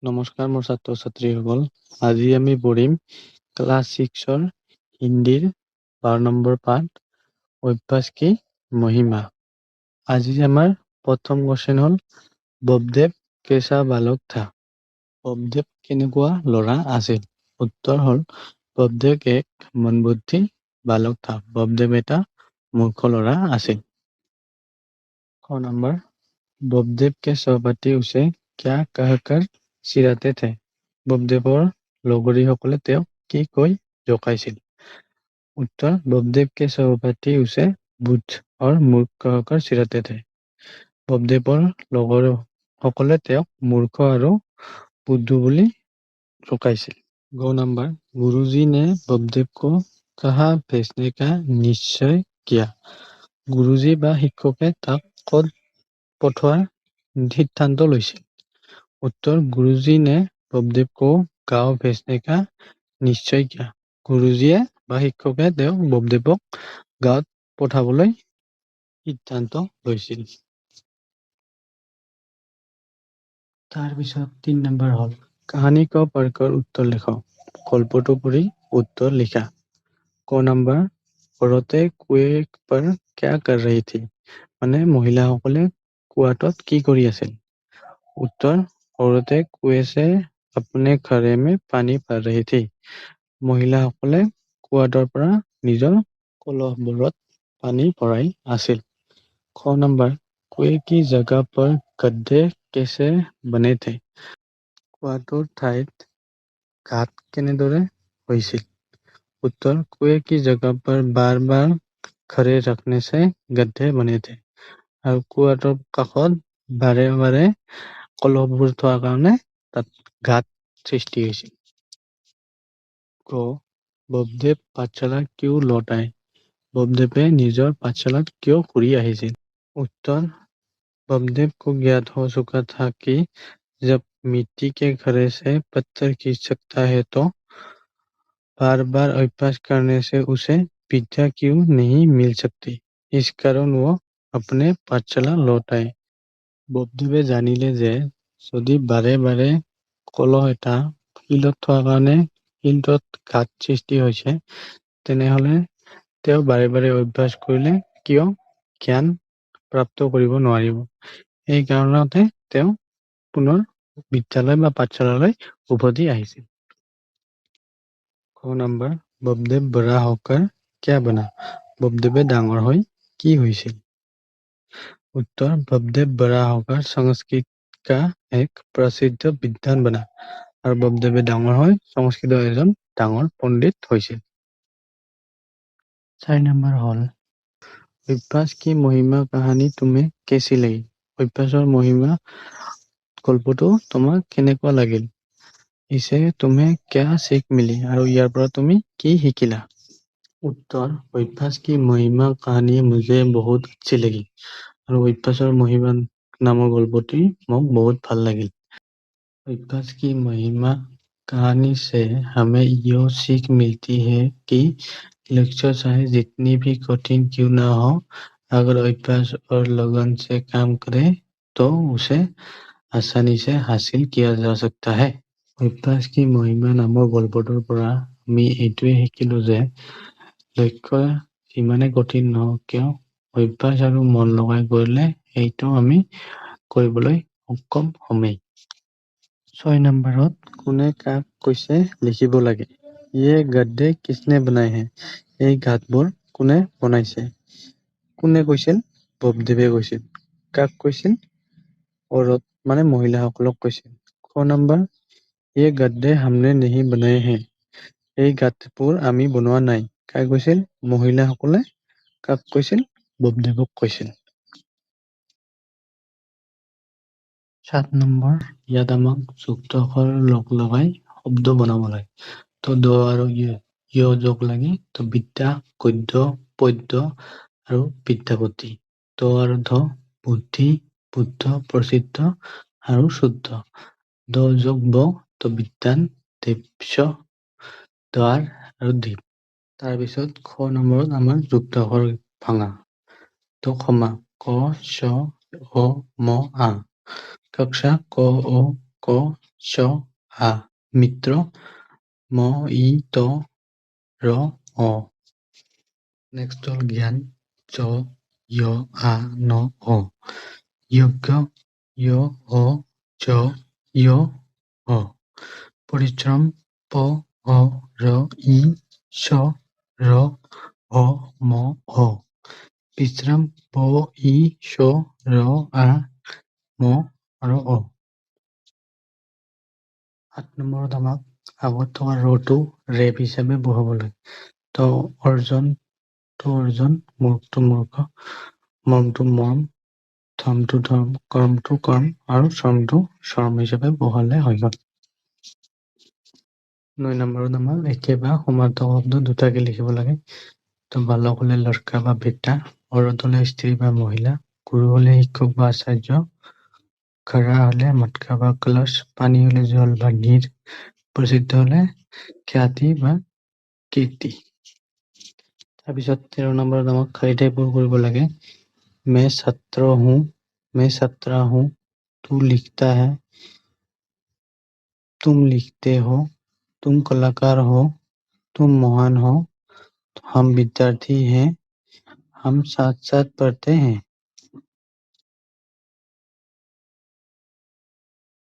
নমস্কাৰ মোৰ ছাত্ৰ ছাত্ৰীসকল, আজি আমি পঢ়িম ক্লাছ 6ৰ হিন্দীৰ 12 নম্বৰ পাঠ অভ্যাস কি মহিমা। আজি আমাৰ প্ৰথম কোৱেশ্চন হ'ল ববদেৱ কেঁচা বালক থা। ববদেৱ কেনেকুৱা ল'ৰা আছিল? উত্তৰ হ'ল ববদেৱ এক মনবুদ্ধি বালক থা। ববদেৱ এটা মূৰ্খ ল'ৰা আছিল। ক নম্বৰ बबदेव के सहपाठी उसे क्या कहकर চিৰাতে थे। ববদেৱৰ লগৰীসকলে তেওঁক কি কৈ জোকাইছিল? उत्तर बबदेव के सहपाठी उसे बुद्ध और मूर्ख कहकर चिढ़ाते थे। बबदेৱৰ লগৰসকলে তেওঁক মূৰ্খ আৰু বুদ্ধু বুলি জোকাইছিল। गौ नंबर गुरुजी ने बबदेव को कहाँ भेजने का निश्चय किया। गुरुजी বা শিক্ষকে তাক ক'ত পঠোৱাৰ সিদ্ধান্ত লৈছিল? उत्तर गुरुजी ने बबदेव को गाँव भेजने का निश्चय किया। गुरुजीয়ে বা শিক্ষকে তেওঁক ববদেৱক গাঁৱত পঠাবলৈ সিদ্ধান্ত লৈছিল। তাৰপিছত 3 নম্বৰ হ'ল कहानी को पढ़कर उत्तर लिखो। গল্পটো পঢ়ি উত্তৰ লিখা। ক নম্বৰ औरतें कुएं पर क्या कर रही थी। মানে মহিলাসকলে কুৱাটোত কি কৰি আছিল? उत्तर औरतें कुएं से अपने घड़े में पानी भर रही थी। মহিলাসকলে কুৱাটোৰ পৰা নিজৰ কলহবোৰত পানী ভৰাই আছিল। খ নম্বৰ कुएं की जगह पर गड्ढे कैसे बने थे। কুৱাটোৰ ঠাইত ঘাট কেনেদৰে হৈছিল? उत्तर कुएं की जगह पर बार बार खड़े रखने से गड्ढे बने थे। আৰু কুৱাটোৰ কাষত বাৰে বাৰে কলহবোৰ থোৱাৰ কাৰণে তাত ঘাট সৃষ্টি হৈছিল। ক ববদেৱ পাঠশালা কিয় लौट आए। बबदेवे নিজৰ পাঠশালাত কিয় ঘূৰি আহিছিল? उत्तर बबदेव को ज्ञात हो चुका था कि जब मिट्टी के घड़े से पत्थर खींच सकता है तो बार बार अभ्यास करने से उसे विद्या क्यों नहीं मिल सकती। इस कारण वो अपने पाठशाला लौट आए। ববদেৱে জানিলে যে যদি বাৰে বাৰে কলহ এটা শিলত থোৱাৰ কাৰণে শিলটোত ঘাট সৃষ্টি হৈছে তেনেহলে তেওঁ বাৰে বাৰে অভ্যাস কৰিলে কিয় জ্ঞান প্ৰাপ্ত কৰিব নোৱাৰিব। এই কাৰণতে তেওঁ পুনৰ বিদ্যালয় বা পাঠশালালৈ উভতি আহিছিল। ক নম্বৰ ববদেৱ बड़ा होकर क्या बना। ববদেৱে ডাঙৰ হৈ কি হৈছিল? उत्तर बबदेव बड़ा होकर संस्कृत का एक प्रसिद्ध विद्वान बना। और बबदेवे डाঙৰ হৈ সংস্কৃতৰ এজন ডাঙৰ পণ্ডিত হৈছিল। 4 নম্বৰ হ'ল অভ্যাস की महिमा कहानी तुम्हें कैसी लगी। অভ্যাসৰ মহিমা গল্পটো তোমাক কেনেকুৱা লাগিল? इसे तुम्हें क्या सीख मिली আৰু ইয়াৰ পৰা তুমি কি শিকিলা? उत्तर অভ্যাস की महिमा कहानी मुझे बहुत अच्छी लगी। আৰু অভ্যাসৰ মহিমা নামৰ গল্পটি মোক বহুত ভাল লাগিল। अभ्यास की महिमा कहानी से हमें यह सीख मिलती है कि लक्ष्य चाहे जितनी भी कठिन क्यों ना हो, अगर अभ्यास और लगन से काम करे तो उसे आसानी से हासिल किया जा सकता है। अभ्यास की महिमा नाমৰ গল্পটোৰ পৰা আমি এইটোৱে শিকিলো যে লক্ষ্য যিমানে কঠিন নহওক কিয় অভ্যাস আৰু মন লগাই কৰিলে এইটো আমি কৰিবলৈ সক্ষম হমেই। 6 নম্বৰত কোনে কাক কৈছে লিখিব লাগে। ये गड्ढे किसने बनाए हैं। এই ঘাটবোৰ কোনে বনাইছে? কোনে কৈছিল? ববদেৱে কৈছিল। কাক কৈছিল? औरत মানে মহিলাসকলক কৈছিল। খ নম্বৰ ये गड्ढे हमने नहीं बनाए हैं। এই ঘাটবোৰ আমি বনোৱা নাই। কাক কৈছিল? মহিলাসকলে। কাক কৈছিল? ববদেৱক কৈছিল। 7 নম্বৰ ইয়াত আমাক যুক্ত আখৰ লগ লগাই শব্দ বনাব লাগে। তো দ আৰু য় যোগ লাগি তো বিদ্যা গদ্য পদ্য আৰু বিদ্যাপতি। ত আৰু ধ বুদ্ধি বুদ্ধ প্ৰসিদ্ধ আৰু শুদ্ধ। দ যোগ ব তো বিদ্যান দেৱস্য দ্বাৰ আৰু দীপ। তাৰপিছত খ নম্বৰত আমাৰ যুক্ত আখৰ ভাঙা। তো ক্ষমা ক ছ অ ম আ। কক্ষা ক অ ক ছ আ। মিত্ৰ ম ই ত ৰ অ। নেক্সট হ'ল জ্ঞান জ য় আ ন অ। যজ্ঞ য় অ জ য় অ। পৰিশ্ৰম প অ ৰ ই ছ ৰ অ ম অ। বিশ্ৰাম প ই ছ ৰ আ ম আৰু অ। ৮ নম্বৰত আমাক আগত থকা ৰটো ৰেপ হিচাপে বহাব লাগে। তো অৰ্জন, মূৰ্খটো মূৰ্খ, মমটো মৰম, ধৰ্মটো ধৰ্ম, কৰ্মটো কৰ্ম আৰু শ্ৰমটো শ্ৰম হিচাপে বহালে হৈ গ'ল। ৯ নম্বৰত আমাৰ একে বা সমাৰ্থক শব্দ দুটাকে লিখিব লাগে। তো বালক হলে লড়কা বা বেটা, औरत হলে স্ত্ৰী বা মহিলা, গুৰু হলে শিক্ষক বা আচাৰ্য, ঘड़ा হলে মটকা বা কলচ, পানী হলে জল বা নীৰ, প্ৰসিদ্ধ হলে খ্যাতি বা কীৰ্তি। তাৰপিছত ১৩ নম্বৰত আমাক খালী ঠাইবোৰ কৰিব লাগে। मैं छात्र हूँ, मैं छात्रा हूँ, तू लिखता है, तुम लिखते हो, तुम कलाकार हो, तुम महान हो, हम विद्यार्थी हैं, हम साथ साथ पढ़ते हैं।